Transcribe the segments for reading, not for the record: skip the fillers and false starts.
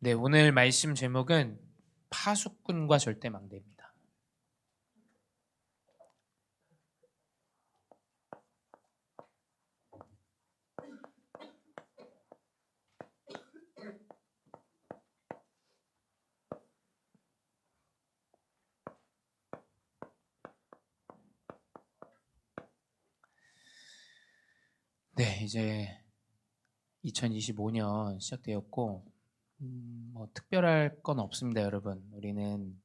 네, 오늘 말씀 제목은 파수꾼과 절대망대입니다. 네, 이제 2025년 시작되었고 뭐 특별할 건 없습니다, 여러분. 우리는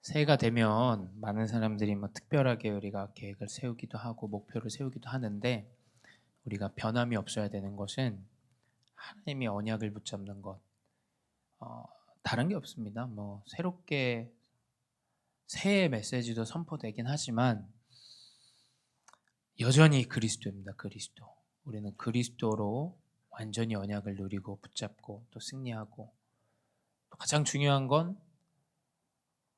새해가 되면 많은 사람들이 뭐 특별하게 우리가 계획을 세우기도 하고 목표를 세우기도 하는데, 우리가 변함이 없어야 되는 것은 하나님의 언약을 붙잡는 것. 어, 다른 게 없습니다. 뭐 새롭게 새해 메시지도 선포되긴 하지만 여전히 그리스도입니다. 그리스도. 우리는 그리스도로 완전히 언약을 누리고 붙잡고 또 승리하고, 또 가장 중요한 건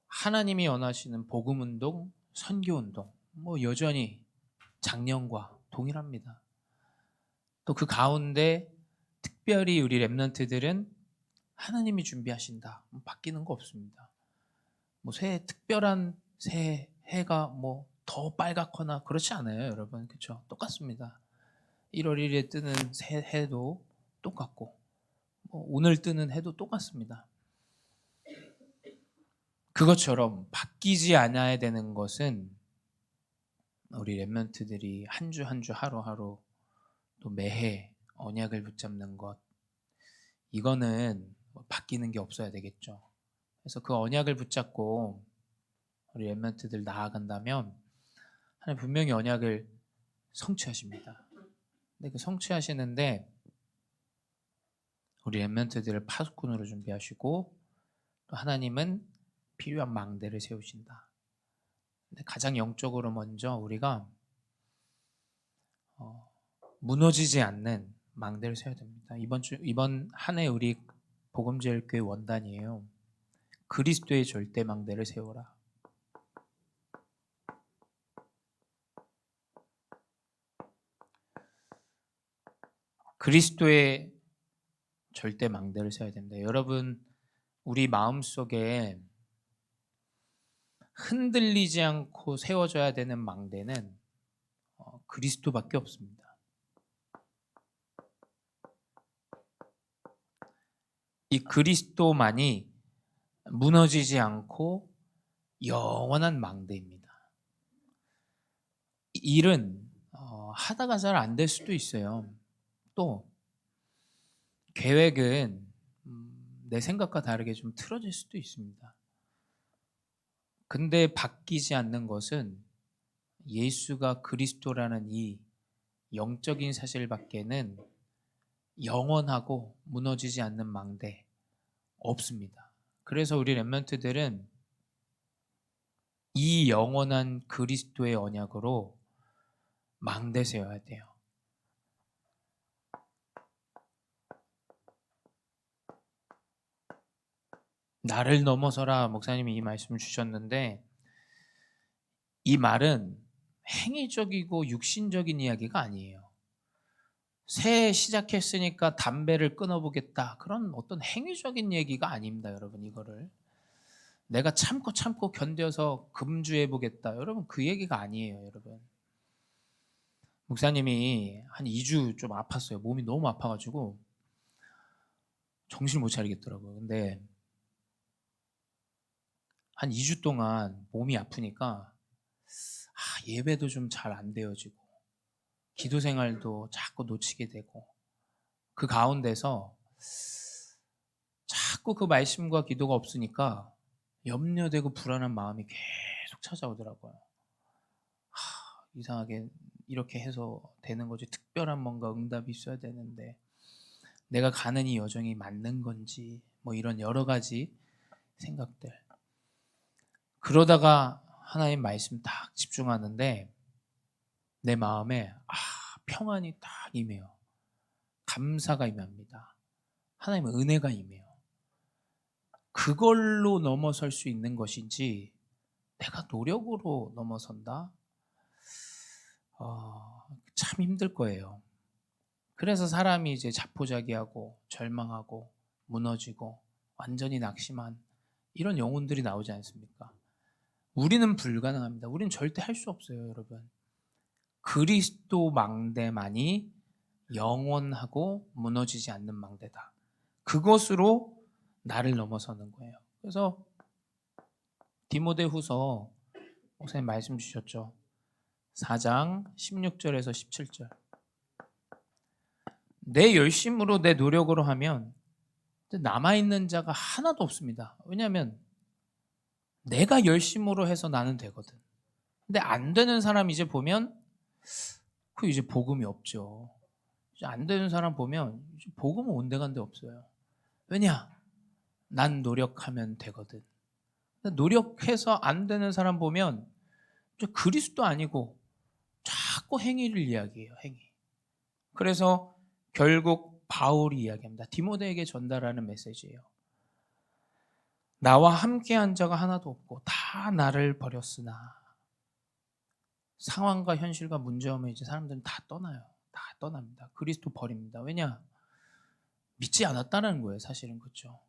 하나님이 원하시는 복음 운동, 선교 운동, 뭐 여전히 작년과 동일합니다. 또 그 가운데 특별히 우리 렘넌트들은 하나님이 준비하신다, 바뀌는 거 없습니다. 뭐 새해 특별한 새해가 뭐 더 빨갛거나 그렇지 않아요, 여러분. 그렇죠? 똑같습니다. 1월 1일에 뜨는 해도 똑같고, 뭐 오늘 뜨는 해도 똑같습니다. 그것처럼 바뀌지 않아야 되는 것은 우리 렘넌트들이 한 주 한 주 하루하루 또 매해 언약을 붙잡는 것, 이거는 뭐 바뀌는 게 없어야 되겠죠. 그래서 그 언약을 붙잡고 우리 렘넌트들 나아간다면 하나님 분명히 언약을 성취하십니다. 근데 그 성취하시는데 우리 렘넌트들을 파수꾼으로 준비하시고, 또 하나님은 필요한 망대를 세우신다. 근데 가장 영적으로 먼저 우리가 무너지지 않는 망대를 세워야 됩니다. 이번 한 해 우리 복음제일교회 원단이에요. 그리스도의 절대 망대를 세워라. 그리스도의 절대 망대를 세워야 됩니다. 여러분, 우리 마음속에 흔들리지 않고 세워져야 되는 망대는 그리스도밖에 없습니다. 이 그리스도만이 무너지지 않고 영원한 망대입니다. 일은 하다가 잘 안 될 수도 있어요. 또 계획은 내 생각과 다르게 좀 틀어질 수도 있습니다. 근데 바뀌지 않는 것은 예수가 그리스도라는 이 영적인 사실밖에는 영원하고 무너지지 않는 망대 없습니다. 그래서 우리 렘넌트들은 이 영원한 그리스도의 언약으로 망대 세워야 돼요. 나를 넘어서라, 목사님이 이 말씀을 주셨는데, 이 말은 행위적이고 육신적인 이야기가 아니에요. 새해 시작했으니까 담배를 끊어보겠다, 그런 어떤 행위적인 얘기가 아닙니다. 여러분, 이거를 내가 참고 견뎌서 금주해보겠다, 여러분, 그 얘기가 아니에요. 여러분, 목사님이 한 2주 좀 아팠어요. 몸이 너무 아파가지고 정신을 못 차리겠더라고요. 근데 한 2주 동안 몸이 아프니까 예배도 좀 잘 안 되어지고 기도 생활도 자꾸 놓치게 되고, 그 가운데서 자꾸 그 말씀과 기도가 없으니까 염려되고 불안한 마음이 계속 찾아오더라고요. 이상하게 이렇게 해서 되는 거지, 특별한 뭔가 응답이 있어야 되는데 내가 가는 이 여정이 맞는 건지, 뭐 이런 여러 가지 생각들. 그러다가 하나님 말씀 딱 집중하는데 내 마음에 평안이 딱 임해요. 감사가 임합니다. 하나님의 은혜가 임해요. 그걸로 넘어설 수 있는 것인지 내가 노력으로 넘어선다? 참 힘들 거예요. 그래서 사람이 이제 자포자기하고 절망하고 무너지고 완전히 낙심한 이런 영혼들이 나오지 않습니까? 우리는 불가능합니다. 우리는 절대 할 수 없어요, 여러분. 그리스도 망대만이 영원하고 무너지지 않는 망대다. 그것으로 나를 넘어서는 거예요. 그래서 디모데후서 목사님 말씀 주셨죠. 4장 16절에서 17절. 내 열심으로 내 노력으로 하면 남아있는 자가 하나도 없습니다. 왜냐하면 내가 열심으로 해서 나는 되거든. 근데 안 되는 사람 이제 보면 그 이제 복음이 없죠. 이제 안 되는 사람 보면 이제 복음은 온데간데 없어요. 왜냐? 난 노력하면 되거든. 노력해서 안 되는 사람 보면 그리스도 아니고 자꾸 행위를 이야기해요. 행위. 그래서 결국 바울이 이야기합니다. 디모데에게 전달하는 메시지예요. 나와 함께한 자가 하나도 없고 다 나를 버렸으나. 상황과 현실과 문제오면 이제 사람들은 다 떠나요. 다 떠납니다. 그리스도 버립니다. 왜냐? 믿지 않았다는 거예요. 사실은. 그렇죠.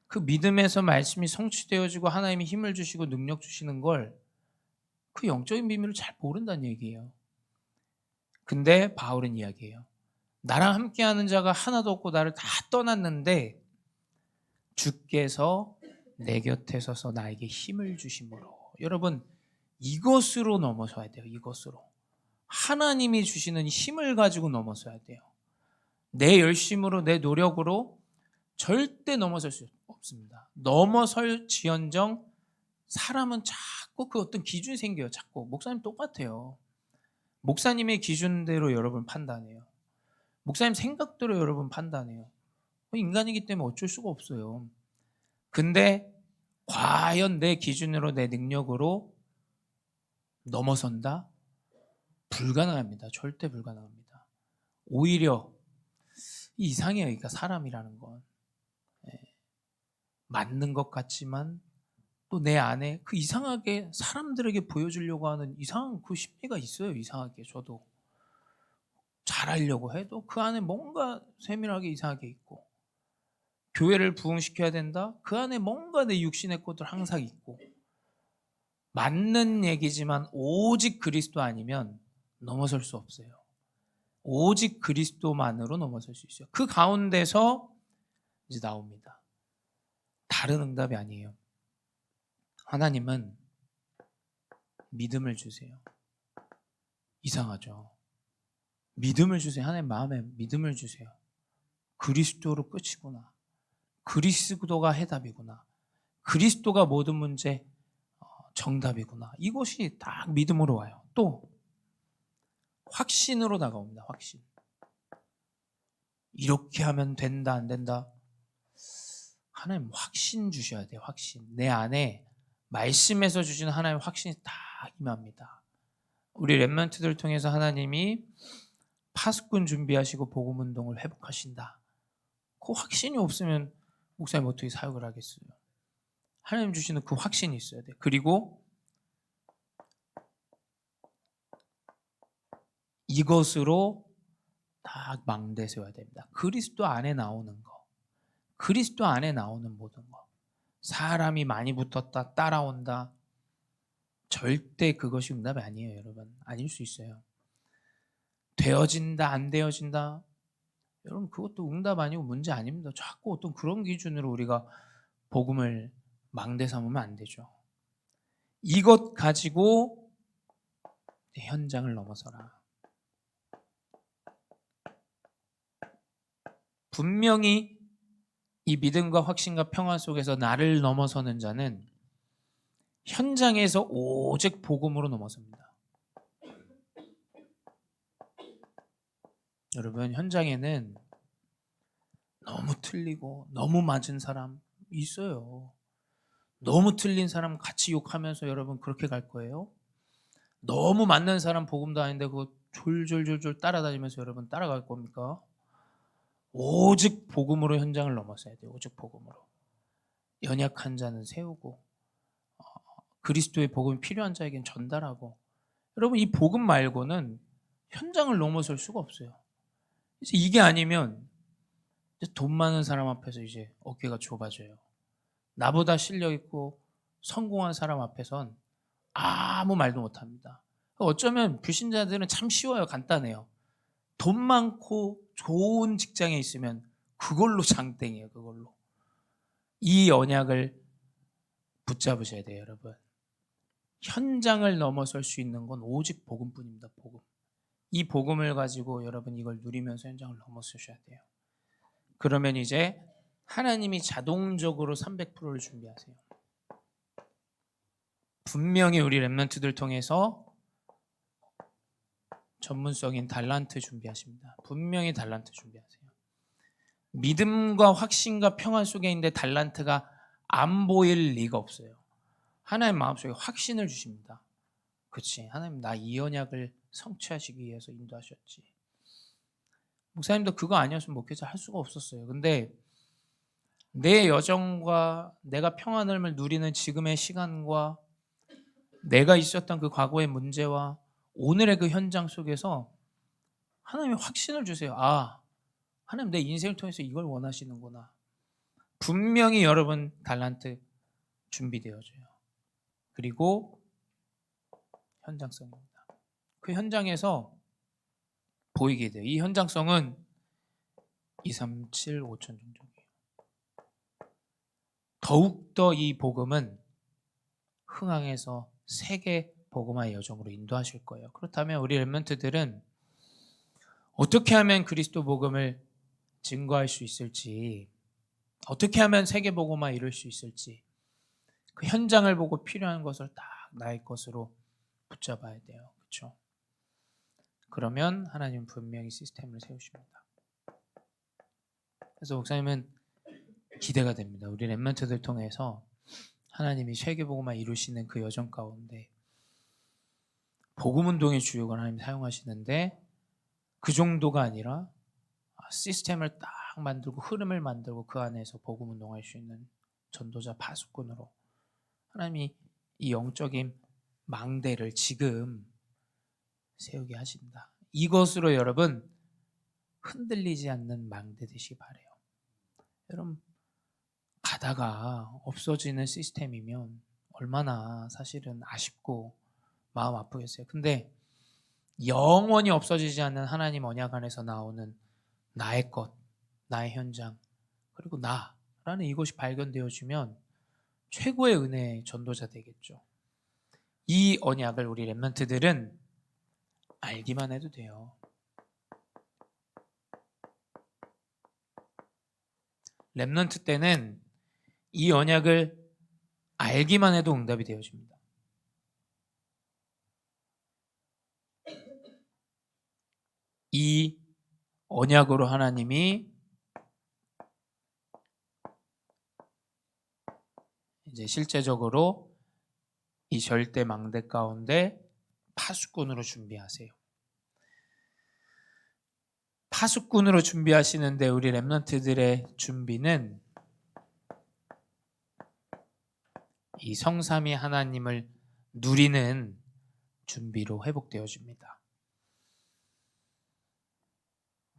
그 믿음에서 말씀이 성취되어지고 하나님이 힘을 주시고 능력 주시는 걸 그 영적인 비밀을 잘 모른다는 얘기예요. 근데 바울은 이야기해요. 나랑 함께하는 자가 하나도 없고 나를 다 떠났는데 주께서 내 곁에 서서 나에게 힘을 주심으로. 여러분, 이것으로 넘어서야 돼요. 이것으로. 하나님이 주시는 힘을 가지고 넘어서야 돼요. 내 열심으로 내 노력으로 절대 넘어설 수 없습니다. 넘어설지언정 사람은 자꾸 그 어떤 기준이 생겨요. 자꾸. 목사님 똑같아요. 목사님의 기준대로 여러분 판단해요. 목사님 생각대로 여러분 판단해요. 인간이기 때문에 어쩔 수가 없어요. 근데 과연 내 기준으로 내 능력으로 넘어선다? 불가능합니다. 절대 불가능합니다. 오히려 이상해요. 그러니까 사람이라는 건 맞는 것 같지만 또 내 안에 그 이상하게 사람들에게 보여주려고 하는 이상한 그 심리가 있어요. 이상하게 저도 잘하려고 해도 그 안에 뭔가 세밀하게 이상하게 있고, 교회를 부흥시켜야 된다? 그 안에 뭔가 내 육신의 것들 항상 있고. 맞는 얘기지만 오직 그리스도 아니면 넘어설 수 없어요. 오직 그리스도만으로 넘어설 수 있어요. 그 가운데서 이제 나옵니다. 다른 응답이 아니에요. 하나님은 믿음을 주세요. 이상하죠. 믿음을 주세요. 하나님 마음에 믿음을 주세요. 그리스도로 끝이구나. 그리스도가 해답이구나. 그리스도가 모든 문제 정답이구나. 이것이 딱 믿음으로 와요. 또 확신으로 다가옵니다. 확신. 이렇게 하면 된다 안 된다. 하나님 확신 주셔야 돼요. 확신. 내 안에 말씀에서 주시는 하나님의 확신이 다 임합니다. 우리 렘넌트들 통해서 하나님이 파수꾼 준비하시고 복음운동을 회복하신다. 그 확신이 없으면 목사님 어떻게 사역을 하겠어요? 하나님 주시는 그 확신이 있어야 돼요. 그리고 이것으로 다 망대 세워야 됩니다. 그리스도 안에 나오는 거. 그리스도 안에 나오는 모든 거. 사람이 많이 붙었다, 따라온다. 절대 그것이 응답이 아니에요, 여러분. 아닐 수 있어요. 되어진다, 안 되어진다. 여러분, 그것도 응답 아니고 문제 아닙니다. 자꾸 어떤 그런 기준으로 우리가 복음을 망대 삼으면 안 되죠. 이것 가지고 현장을 넘어서라. 분명히 이 믿음과 확신과 평안 속에서 나를 넘어서는 자는 현장에서 오직 복음으로 넘어섭니다. 여러분, 현장에는 너무 틀리고 너무 맞은 사람 있어요. 너무 틀린 사람 같이 욕하면서 여러분 그렇게 갈 거예요? 너무 맞는 사람 복음도 아닌데 그거 졸졸졸졸 따라다니면서 여러분 따라갈 겁니까? 오직 복음으로 현장을 넘어서야 돼요. 오직 복음으로. 연약한 자는 세우고 그리스도의 복음이 필요한 자에겐 전달하고. 여러분, 이 복음 말고는 현장을 넘어설 수가 없어요. 이게 아니면 이제 돈 많은 사람 앞에서 이제 어깨가 좁아져요. 나보다 실력 있고 성공한 사람 앞에선 아무 말도 못합니다. 어쩌면 불신자들은 참 쉬워요. 간단해요. 돈 많고 좋은 직장에 있으면 그걸로 장땡이에요. 그걸로. 이 언약을 붙잡으셔야 돼요, 여러분. 현장을 넘어설 수 있는 건 오직 복음뿐입니다. 복음. 이 복음을 가지고 여러분 이걸 누리면서 현장을 넘어서셔야 돼요. 그러면 이제 하나님이 자동적으로 300%를 준비하세요. 분명히 우리 렘넌트들 통해서 전문성인 달란트 준비하십니다. 분명히 달란트 준비하세요. 믿음과 확신과 평안 속에 있는데 달란트가 안 보일 리가 없어요. 하나님 마음속에 확신을 주십니다. 그렇지, 하나님 나 이 언약을 성취하시기 위해서 인도하셨지. 목사님도 그거 아니었으면 목회자 할 수가 없었어요. 근데 내 여정과 내가 평안을 누리는 지금의 시간과 내가 있었던 그 과거의 문제와 오늘의 그 현장 속에서 하나님이 확신을 주세요. 아, 하나님 내 인생을 통해서 이걸 원하시는구나. 분명히 여러분 달란트 준비되어져요. 그리고 현장성입니다. 그 현장에서 보이게 돼요. 이 현장성은 2, 3, 7, 5천 종족이에요. 더욱더 이 복음은 흥황해서 세계 복음화의 여정으로 인도하실 거예요. 그렇다면 우리 렘넌트들은 어떻게 하면 그리스도 복음을 증거할 수 있을지, 어떻게 하면 세계 복음화 이룰 수 있을지, 그 현장을 보고 필요한 것을 딱 나의 것으로 붙잡아야 돼요. 그렇죠? 그러면 하나님은 분명히 시스템을 세우십니다. 그래서 목사님은 기대가 됩니다. 우리 렘넌트들 통해서 하나님이 세계복음화 이루시는 그 여정 가운데 복음운동의 주역을 하나님 사용하시는데 그 정도가 아니라 시스템을 딱 만들고 흐름을 만들고 그 안에서 복음운동할 수 있는 전도자 파수꾼으로 하나님이 이 영적인 망대를 지금 세우게 하신다. 이것으로 여러분 흔들리지 않는 망대 되시기 바라요. 여러분 가다가 없어지는 시스템이면 얼마나 사실은 아쉽고 마음 아프겠어요. 근데 영원히 없어지지 않는 하나님 언약 안에서 나오는 나의 것, 나의 현장, 그리고 나라는 이것이 발견되어지면 최고의 은혜의 전도자 되겠죠. 이 언약을 우리 렘넌트들은 알기만 해도 돼요. 렘넌트 때는 이 언약을 알기만 해도 응답이 되어집니다. 이 언약으로 하나님이 이제 실제적으로 이 절대 망대 가운데 파수꾼으로 준비하세요. 파수꾼으로 준비하시는데 우리 렘넌트들의 준비는 이 성삼위 하나님을 누리는 준비로 회복되어집니다.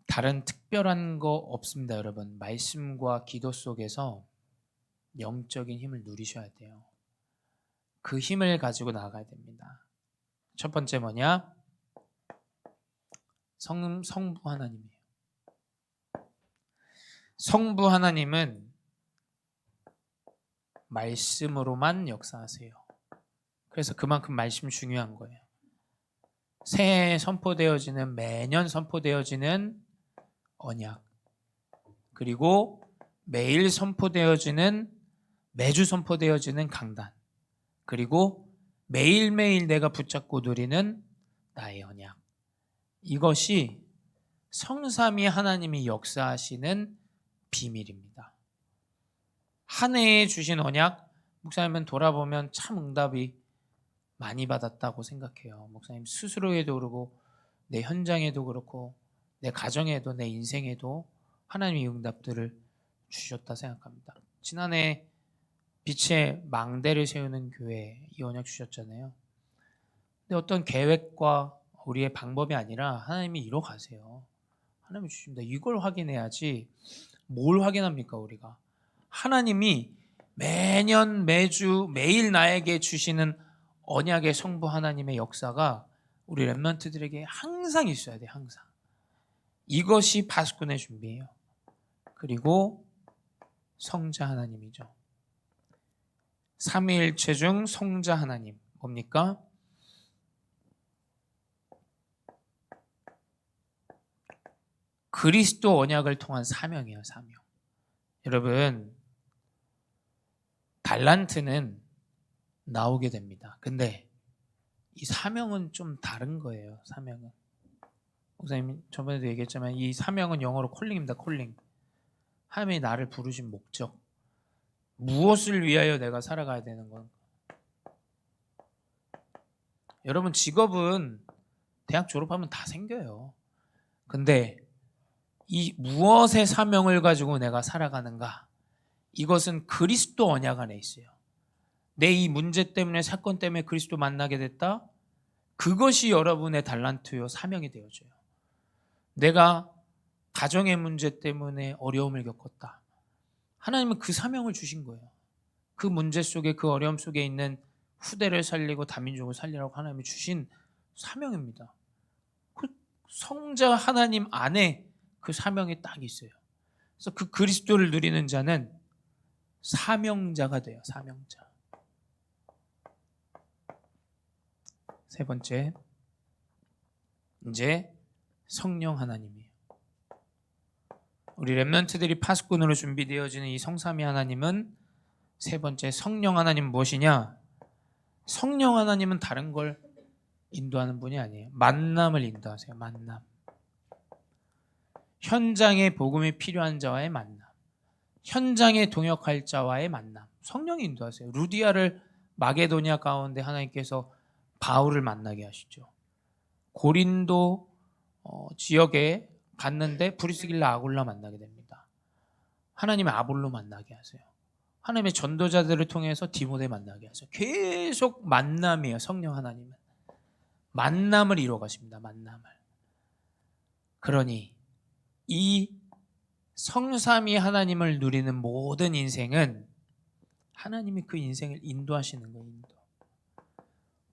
다른 특별한 거 없습니다, 여러분. 말씀과 기도 속에서 영적인 힘을 누리셔야 돼요. 그 힘을 가지고 나가야 됩니다. 첫 번째 뭐냐? 성부 하나님이에요. 성부 하나님은 말씀으로만 역사하세요. 그래서 그만큼 말씀 중요한 거예요. 새해에 선포되어지는, 매년 선포되어지는 언약, 그리고 매일 선포되어지는, 매주 선포되어지는 강단, 그리고 매일매일 내가 붙잡고 누리는 나의 언약, 이것이 성삼위 하나님이 역사하시는 비밀입니다. 한 해에 주신 언약, 목사님은 돌아보면 참 응답이 많이 받았다고 생각해요. 목사님 스스로에도 그렇고 내 현장에도 그렇고 내 가정에도 내 인생에도 하나님이 응답들을 주셨다 생각합니다. 지난해 빛의 망대를 세우는 교회 이 언약 주셨잖아요. 근데 어떤 계획과 우리의 방법이 아니라 하나님이 이뤄 가세요. 하나님이 주십니다. 이걸 확인해야지. 뭘 확인합니까 우리가? 하나님이 매년 매주 매일 나에게 주시는 언약의 성부 하나님의 역사가 우리 렘넌트들에게 항상 있어야 돼. 항상. 이것이 파수꾼의 준비예요. 그리고 성자 하나님이죠. 삼위일체 중 성자 하나님 뭡니까? 그리스도 언약을 통한 사명이에요. 사명. 여러분, 달란트는 나오게 됩니다. 근데 이 사명은 좀 다른 거예요. 사명은. 목사님 저번에도 얘기했지만 이 사명은 영어로 콜링입니다. 콜링. 하나님이 나를 부르신 목적. 무엇을 위하여 내가 살아가야 되는 건가? 여러분 직업은 대학 졸업하면 다 생겨요. 근데 이 무엇의 사명을 가지고 내가 살아가는가? 이것은 그리스도 언약 안에 있어요. 내 이 문제 때문에 사건 때문에 그리스도 만나게 됐다. 그것이 여러분의 달란트요 사명이 되어져요. 내가 가정의 문제 때문에 어려움을 겪었다. 하나님은 그 사명을 주신 거예요. 그 문제 속에 그 어려움 속에 있는 후대를 살리고 다민족을 살리라고 하나님이 주신 사명입니다. 그 성자 하나님 안에 그 사명이 딱 있어요. 그래서 그 그리스도를 누리는 자는 사명자가 돼요. 사명자. 세 번째, 이제 성령 하나님이에요. 우리 렘넌트들이 파수꾼으로 준비되어지는 이 성삼위 하나님은 세 번째 성령 하나님은 무엇이냐? 성령 하나님은 다른 걸 인도하는 분이 아니에요. 만남을 인도하세요. 만남. 현장에 복음이 필요한 자와의 만남. 현장에 동역할 자와의 만남. 성령이 인도하세요. 루디아를 마게도냐 가운데 하나님께서 바울을 만나게 하시죠. 고린도 지역에 갔는데 브리스길라 아굴라 만나게 됩니다. 하나님의 아볼로 만나게 하세요. 하나님의 전도자들을 통해서 디모데 만나게 하세요. 계속 만남이에요. 성령 하나님은. 만남을 이루어 가십니다. 만남을. 그러니 이 성삼위 하나님을 누리는 모든 인생은 하나님이 그 인생을 인도하시는 거예요. 인도.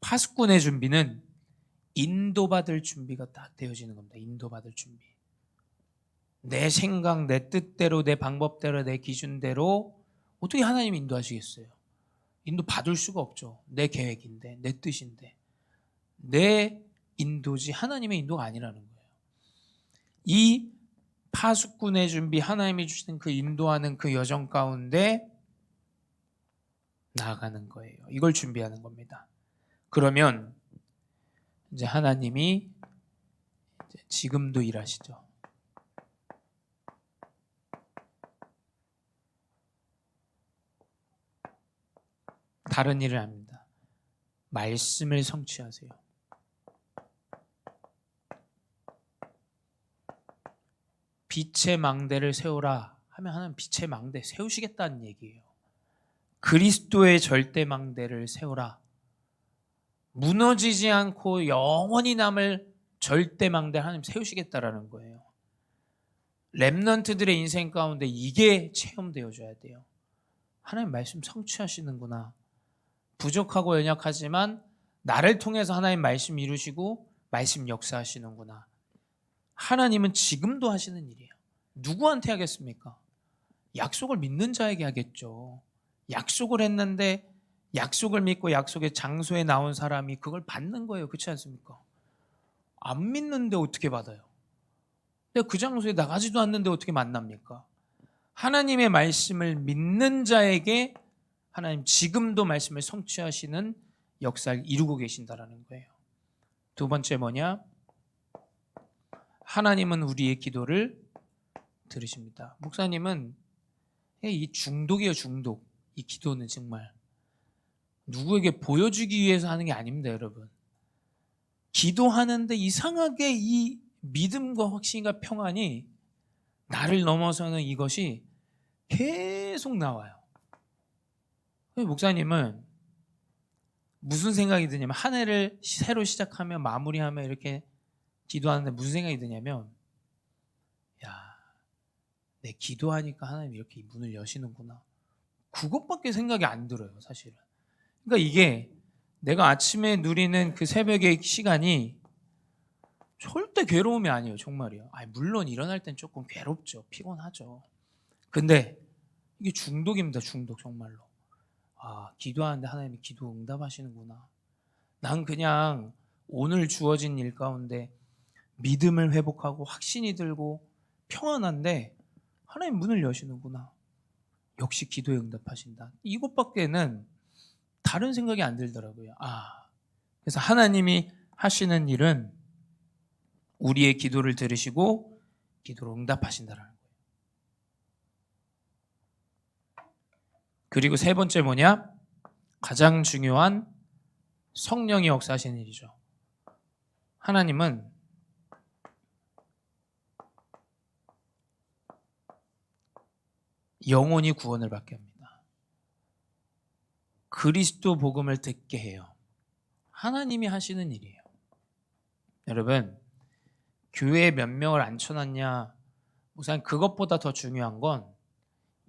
파수꾼의 준비는 인도받을 준비가 딱 되어지는 겁니다. 인도받을 준비. 내 생각, 내 뜻대로, 내 방법대로, 내 기준대로 어떻게 하나님이 인도하시겠어요? 인도받을 수가 없죠. 내 계획인데, 내 뜻인데. 내 인도지 하나님의 인도가 아니라는 거예요. 이 파수꾼의 준비, 하나님이 주시는 그 인도하는 그 여정 가운데 나아가는 거예요. 이걸 준비하는 겁니다. 그러면 이제 하나님이 이제 지금도 일하시죠. 다른 일을 합니다. 말씀을 성취하세요. 빛의 망대를 세우라 하면 하나님 빛의 망대 세우시겠다는 얘기예요. 그리스도의 절대 망대를 세우라. 무너지지 않고 영원히 남을 절대 망대 하나님 세우시겠다라는 거예요. 렘넌트들의 인생 가운데 이게 체험되어져야 돼요. 하나님 말씀 성취하시는구나. 부족하고 연약하지만 나를 통해서 하나님 말씀 이루시고 말씀 역사하시는구나. 하나님은 지금도 하시는 일이에요. 누구한테 하겠습니까? 약속을 믿는 자에게 하겠죠. 약속을 했는데 약속을 믿고 약속의 장소에 나온 사람이 그걸 받는 거예요. 그렇지 않습니까? 안 믿는데 어떻게 받아요? 내가 그 장소에 나가지도 않는데 어떻게 만납니까? 하나님의 말씀을 믿는 자에게 하나님 지금도 말씀을 성취하시는 역사를 이루고 계신다라는 거예요. 두 번째 뭐냐? 하나님은 우리의 기도를 들으십니다. 목사님은 이 중독이에요. 중독. 이 기도는 정말 누구에게 보여주기 위해서 하는 게 아닙니다. 여러분. 기도하는데 이상하게 이 믿음과 확신과 평안이 나를 넘어서는 이것이 계속 나와요. 목사님은 무슨 생각이 드냐면 한 해를 새로 시작하며 마무리하며 이렇게 기도하는데 무슨 생각이 드냐면 내 기도하니까 하나님 이렇게 문을 여시는구나. 그것밖에 생각이 안 들어요, 사실은. 그러니까 이게 내가 아침에 누리는 그 새벽의 시간이 절대 괴로움이 아니에요, 정말이요. 물론 일어날 땐 조금 괴롭죠, 피곤하죠. 근데 이게 중독입니다, 중독, 정말로. 기도하는데 하나님이 기도 응답하시는구나. 난 그냥 오늘 주어진 일 가운데 믿음을 회복하고 확신이 들고 평안한데 하나님 문을 여시는구나. 역시 기도에 응답하신다. 이것밖에는 다른 생각이 안 들더라고요. 그래서 하나님이 하시는 일은 우리의 기도를 들으시고 기도로 응답하신다라는 거예요. 그리고 세 번째 뭐냐? 가장 중요한 성령이 역사하시는 일이죠. 하나님은 영혼이 구원을 받게 합니다. 그리스도 복음을 듣게 해요. 하나님이 하시는 일이에요. 여러분, 교회에 몇 명을 앉혀놨냐, 우선 그것보다 더 중요한 건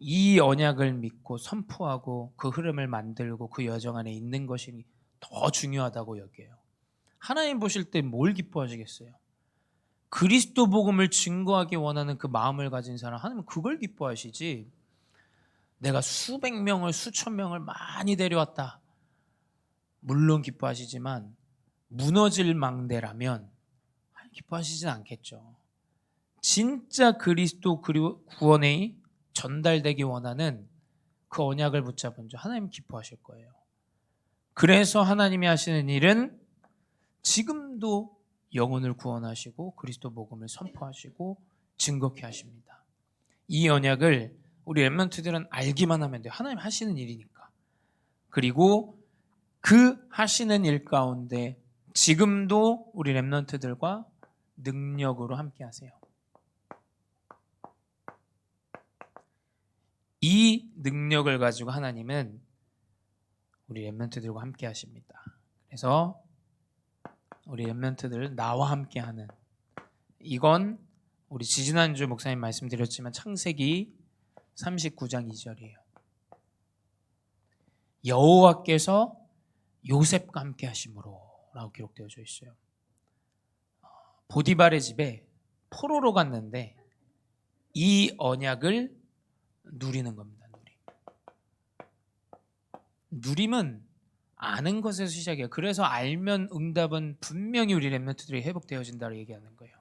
이 언약을 믿고 선포하고 그 흐름을 만들고 그 여정 안에 있는 것이 더 중요하다고 여겨요. 하나님 보실 때 뭘 기뻐하시겠어요? 그리스도 복음을 증거하기 원하는 그 마음을 가진 사람, 하나님은 그걸 기뻐하시지, 내가 수백 명을 수천 명을 많이 데려왔다, 물론 기뻐하시지만 무너질 망대라면 기뻐하시진 않겠죠. 진짜 그리스도 구원이 전달되기 원하는 그 언약을 붙잡은 자, 하나님 기뻐하실 거예요. 그래서 하나님이 하시는 일은 지금도 영혼을 구원하시고 그리스도 복음을 선포하시고 증거케 하십니다. 이 언약을 우리 렘넌트들은 알기만 하면 돼요. 하나님 하시는 일이니까. 그리고 그 하시는 일 가운데 지금도 우리 렘넌트들과 능력으로 함께 하세요. 이 능력을 가지고 하나님은 우리 렘넌트들과 함께 하십니다. 그래서 우리 렘넌트들 나와 함께 하는, 이건 우리 지지난주 목사님 말씀드렸지만 창세기 39장 2절이에요. 여호와께서 요셉과 함께 하심으로 라고 기록되어져 있어요. 보디발의 집에 포로로 갔는데 이 언약을 누리는 겁니다. 누림은 아는 것에서 시작이에요. 그래서 알면 응답은 분명히 우리 렘넌트들이 회복되어진다고 얘기하는 거예요.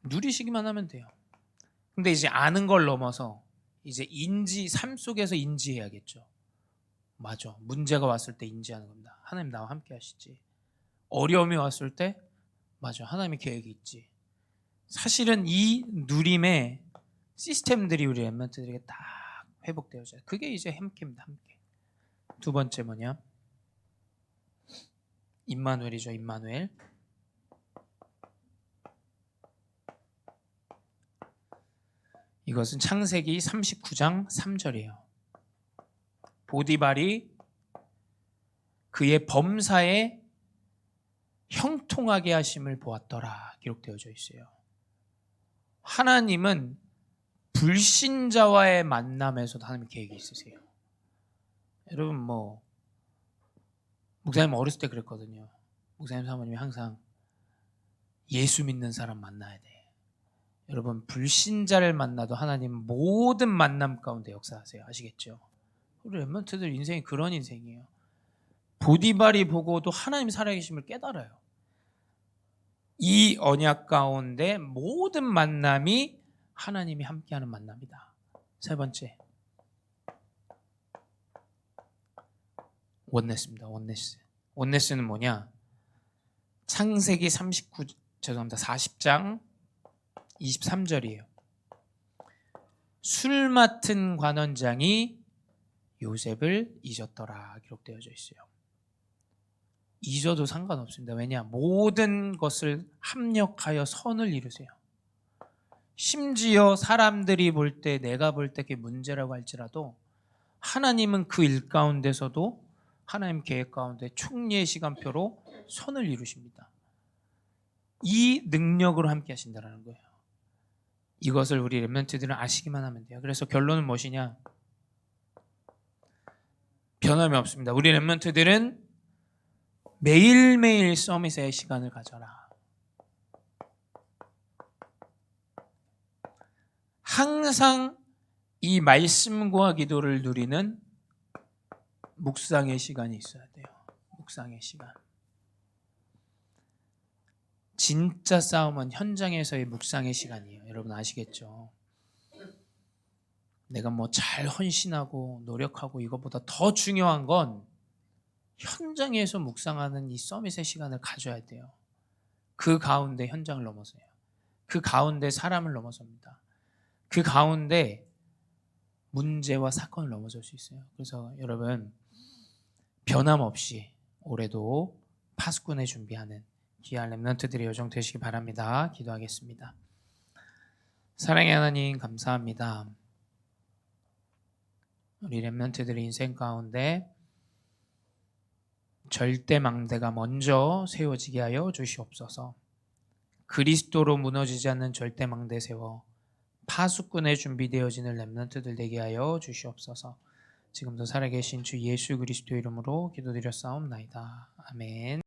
누리시기만 하면 돼요. 근데 이제 아는 걸 넘어서 이제 삶 속에서 인지해야겠죠. 맞아, 문제가 왔을 때 인지하는 겁니다. 하나님 나와 함께 하시지. 어려움이 왔을 때 맞아, 하나님의 계획이 있지. 사실은 이 누림의 시스템들이 우리 렘넌트들에게 딱 회복되어져요. 그게 이제 함께입니다. 함께. 두 번째 뭐냐? 임마누엘이죠. 임마누엘. 이것은 창세기 39장 3절이에요. 보디발이 그의 범사에 형통하게 하심을 보았더라 기록되어져 있어요. 하나님은 불신자와의 만남에서도 하나님 계획이 있으세요. 여러분, 목사님 어렸을 때 그랬거든요. 목사님 사모님이 항상 예수 믿는 사람 만나야 돼. 여러분, 불신자를 만나도 하나님 모든 만남 가운데 역사하세요. 아시겠죠? 우리 렘넌트들 인생이 그런 인생이에요. 보디발이 보고도 하나님 살아계심을 깨달아요. 이 언약 가운데 모든 만남이 하나님이 함께하는 만남이다. 세 번째, 원네스입니다. 원네스는 뭐냐? 창세기 40장 23절이에요. 술 맡은 관원장이 요셉을 잊었더라 기록되어져 있어요. 잊어도 상관없습니다. 왜냐? 모든 것을 합력하여 선을 이루세요. 심지어 사람들이 볼 때, 내가 볼 때 그게 문제라고 할지라도 하나님은 그 일 가운데서도 하나님 계획 가운데 총리의 시간표로 선을 이루십니다. 이 능력으로 함께 하신다는 거예요. 이것을 우리 렘넌트들은 아시기만 하면 돼요. 그래서 결론은 무엇이냐? 변함이 없습니다. 우리 렘넌트들은 매일매일 서밋의 시간을 가져라. 항상 이 말씀과 기도를 누리는 묵상의 시간이 있어야 돼요. 묵상의 시간. 진짜 싸움은 현장에서의 묵상의 시간이에요. 여러분 아시겠죠? 내가 뭐 잘 헌신하고 노력하고 이것보다 더 중요한 건 현장에서 묵상하는 이 서밋의 시간을 가져야 돼요. 그 가운데 현장을 넘어서요. 그 가운데 사람을 넘어섭니다. 그 가운데 문제와 사건을 넘어설 수 있어요. 그래서 여러분 변함없이 올해도 파수꾼을 준비하는 귀한 렘넌트들의 여정 되시기 바랍니다. 기도하겠습니다. 사랑의 하나님 감사합니다. 우리 렘넌트들의 인생 가운데 절대망대가 먼저 세워지게 하여 주시옵소서. 그리스도로 무너지지 않는 절대망대 세워 파수꾼에 준비되어지는 렘넌트들 되게 하여 주시옵소서. 지금도 살아계신 주 예수 그리스도 이름으로 기도드렸사옵나이다. 아멘.